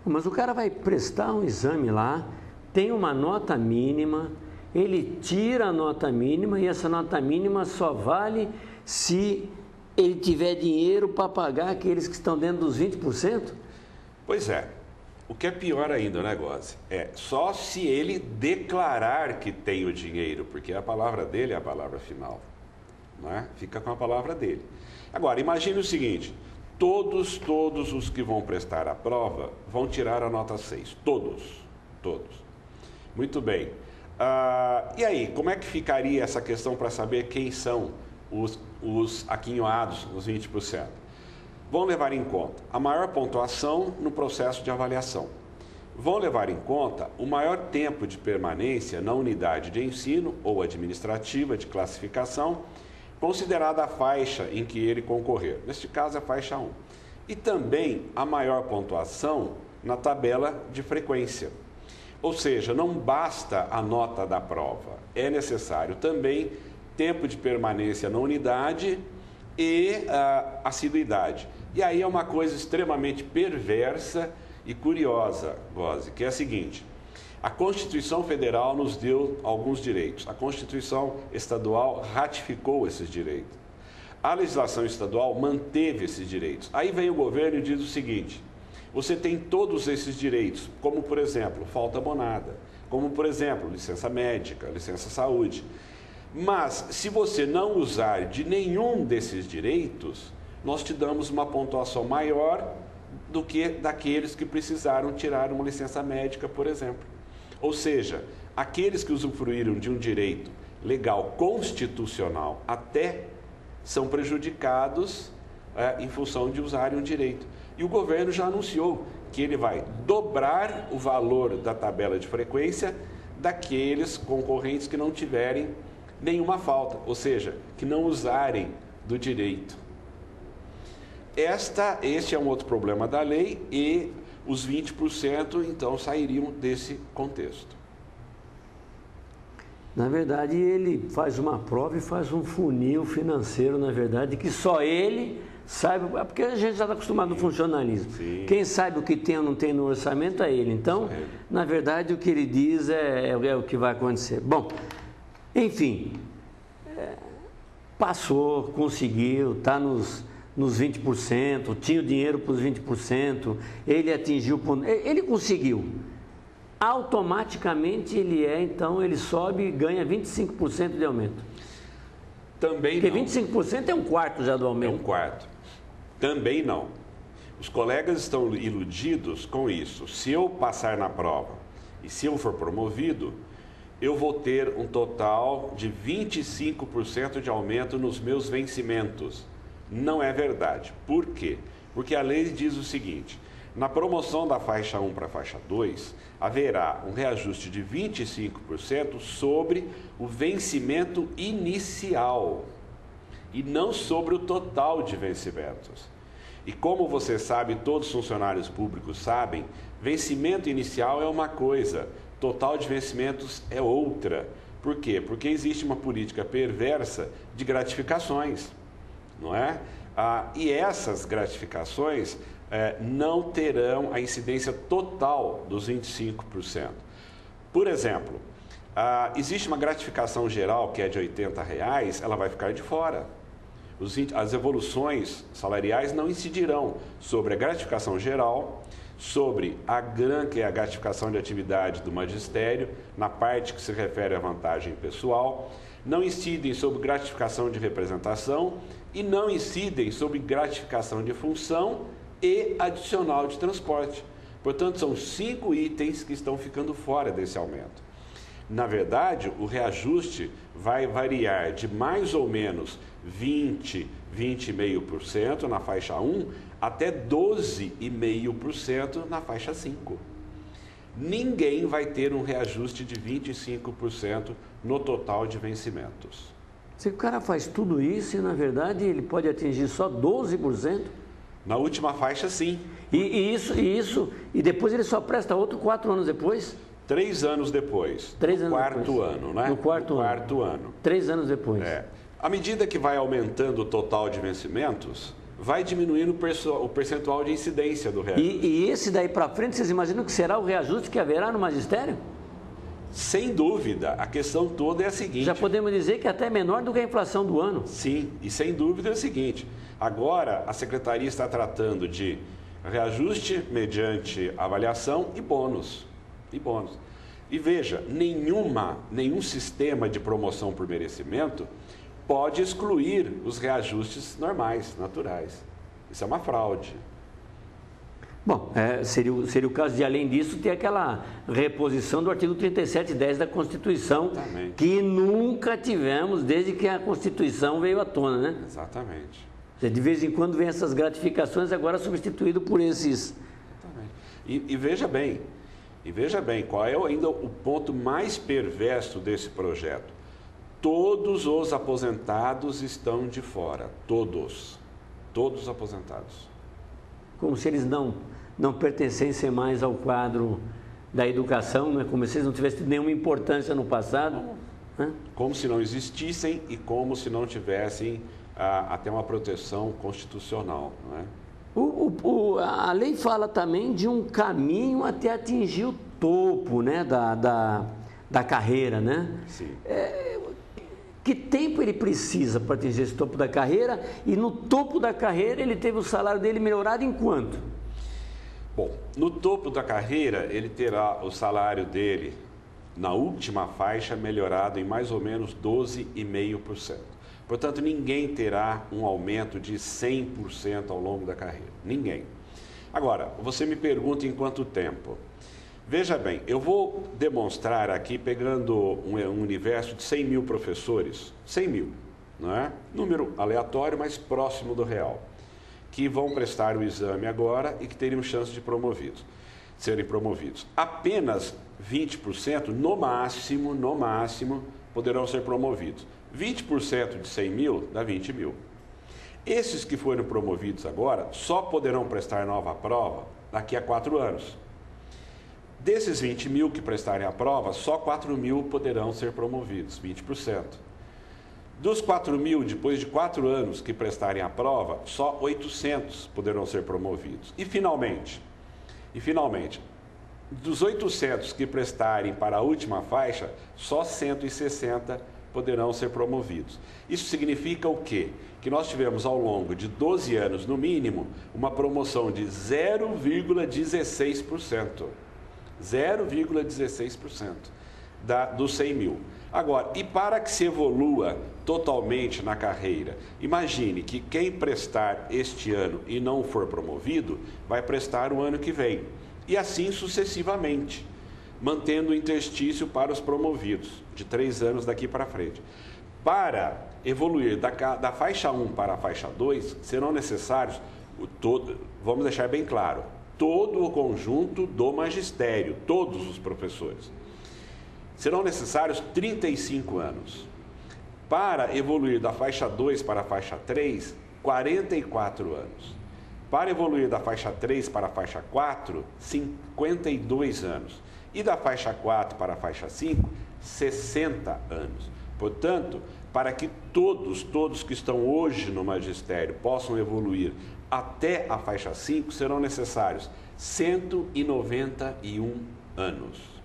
Mas o cara vai prestar um exame lá, tem uma nota mínima, ele tira a nota mínima e essa nota mínima só vale se ele tiver dinheiro para pagar aqueles que estão dentro dos 20%? Pois é. O que é pior ainda, né, Góes? É só se ele declarar que tem o dinheiro, porque a palavra dele é a palavra final, né? Fica com a palavra dele. Agora, imagine o seguinte, todos os que vão prestar a prova vão tirar a nota 6, todos. Muito bem. E aí, como é que ficaria essa questão para saber quem são os aquinhoados, os 20%? Vão levar em conta a maior pontuação no processo de avaliação. Vão levar em conta o maior tempo de permanência na unidade de ensino ou administrativa de classificação, considerada a faixa em que ele concorrer. Neste caso, a faixa 1. E também a maior pontuação na tabela de frequência. Ou seja, não basta a nota da prova, é necessário também tempo de permanência na unidade e assiduidade. E aí é uma coisa extremamente perversa e curiosa, Góes, que é a seguinte: a Constituição Federal nos deu alguns direitos, a Constituição Estadual ratificou esses direitos, a legislação estadual manteve esses direitos. Aí vem o governo e diz o seguinte: você tem todos esses direitos, como por exemplo, falta abonada, como por exemplo, licença médica, licença saúde. Mas se você não usar de nenhum desses direitos, nós te damos uma pontuação maior do que daqueles que precisaram tirar uma licença médica, por exemplo. Ou seja, aqueles que usufruíram de um direito legal constitucional até são prejudicados em função de usarem um direito. E o governo já anunciou que ele vai dobrar o valor da tabela de frequência daqueles concorrentes que não tiverem nenhuma falta, ou seja, que não usarem do direito. Este é um outro problema da lei e os 20% então sairiam desse contexto. Na verdade, ele faz uma prova e faz um funil financeiro, na verdade, que só ele sabe, porque a gente já está acostumado no funcionalismo. Sim. Quem sabe o que tem ou não tem no orçamento é ele. Então, na verdade, o que ele diz é o que vai acontecer. Bom, enfim, passou, conseguiu, está nos 20%, tinha o dinheiro para os 20%, ele atingiu, ele conseguiu. Automaticamente então ele sobe e ganha 25% de aumento. Também porque não. 25% é um quarto já do aumento. É um quarto. Também não. Os colegas estão iludidos com isso. Se eu passar na prova e se eu for promovido, eu vou ter um total de 25% de aumento nos meus vencimentos. Não é verdade. Por quê? Porque a lei diz o seguinte: na promoção da faixa 1 para a faixa 2, haverá um reajuste de 25% sobre o vencimento inicial e não sobre o total de vencimentos. E como você sabe, todos os funcionários públicos sabem, vencimento inicial é uma coisa, total de vencimentos é outra. Por quê? Porque existe uma política perversa de gratificações, não é? E essas gratificações não terão a incidência total dos 25%. Por exemplo, existe uma gratificação geral que é de R$80, ela vai ficar de fora. As evoluções salariais não incidirão sobre a gratificação geral, sobre a GRAN, que é a gratificação de atividade do magistério, na parte que se refere à vantagem pessoal, não incidem sobre gratificação de representação e não incidem sobre gratificação de função e adicional de transporte. Portanto, são 5 itens que estão ficando fora desse aumento. Na verdade, o reajuste vai variar de mais ou menos 20,5% na faixa 1 até 12,5% na faixa 5. Ninguém vai ter um reajuste de 25% no total de vencimentos. Se o cara faz tudo isso e, na verdade, ele pode atingir só 12%? Na última faixa, sim. E depois ele só presta outro 4 anos depois? 3 anos depois. 3 anos quarto depois. ano, né? No quarto ano. 3 anos depois. À medida que vai aumentando o total de vencimentos, vai diminuindo o percentual de incidência do reajuste. E esse daí para frente, vocês imaginam que será o reajuste que haverá no magistério? Sem dúvida, a questão toda é a seguinte... Já podemos dizer que até é menor do que a inflação do ano. Sim, e sem dúvida é o seguinte, agora a Secretaria está tratando de reajuste mediante avaliação e bônus. E veja, nenhum sistema de promoção por merecimento pode excluir os reajustes normais, naturais. Isso é uma fraude. Bom, seria o caso de, além disso, ter aquela reposição do artigo 3710 da Constituição, Exatamente. Que nunca tivemos desde que a Constituição veio à tona, né? Exatamente. De vez em quando vem essas gratificações, agora substituído por esses... Exatamente. E veja bem, qual é ainda o ponto mais perverso desse projeto? Todos os aposentados estão de fora, todos os aposentados. Como se eles não pertencessem mais ao quadro da educação, né? Como se eles não tivessem nenhuma importância no passado. Né? Como se não existissem e como se não tivessem até uma proteção constitucional. Não é? A lei fala também de um caminho até atingir o topo, né, da carreira, né? Sim. Que tempo ele precisa para atingir esse topo da carreira? E no topo da carreira ele teve o salário dele melhorado em quanto? Bom, no topo da carreira ele terá o salário dele na última faixa melhorado em mais ou menos 12,5%. Portanto, ninguém terá um aumento de 100% ao longo da carreira. Ninguém. Agora, você me pergunta em quanto tempo? Veja bem, eu vou demonstrar aqui pegando um universo de 100 mil professores, 100 mil, não é? Número aleatório, mas próximo do real, que vão prestar o exame agora e que teriam chance de serem promovidos. Apenas 20%, no máximo, poderão ser promovidos. 20% de 100 mil dá 20 mil. Esses que foram promovidos agora só poderão prestar nova prova daqui a 4 anos. Desses 20 mil que prestarem a prova, só 4 mil poderão ser promovidos, 20%. Dos 4 mil, depois de 4 anos que prestarem a prova, só 800 poderão ser promovidos. E finalmente, dos 800 que prestarem para a última faixa, só 160 poderão ser promovidos. Isso significa o quê? Que nós tivemos ao longo de 12 anos, no mínimo, uma promoção de 0,16%. 0,16% dos 100 mil. Agora, e para que se evolua totalmente na carreira, imagine que quem prestar este ano e não for promovido, vai prestar o ano que vem. E assim sucessivamente, mantendo o interstício para os promovidos, de 3 anos daqui para frente. Para evoluir da faixa 1 para a faixa 2, serão necessários, vamos deixar bem claro, todo o conjunto do magistério, todos os professores. Serão necessários 35 anos. Para evoluir da faixa 2 para a faixa 3, 44 anos. Para evoluir da faixa 3 para a faixa 4, 52 anos. E da faixa 4 para a faixa 5, 60 anos. Portanto, para que todos que estão hoje no magistério possam evoluir até a faixa 5, serão necessários 191 anos.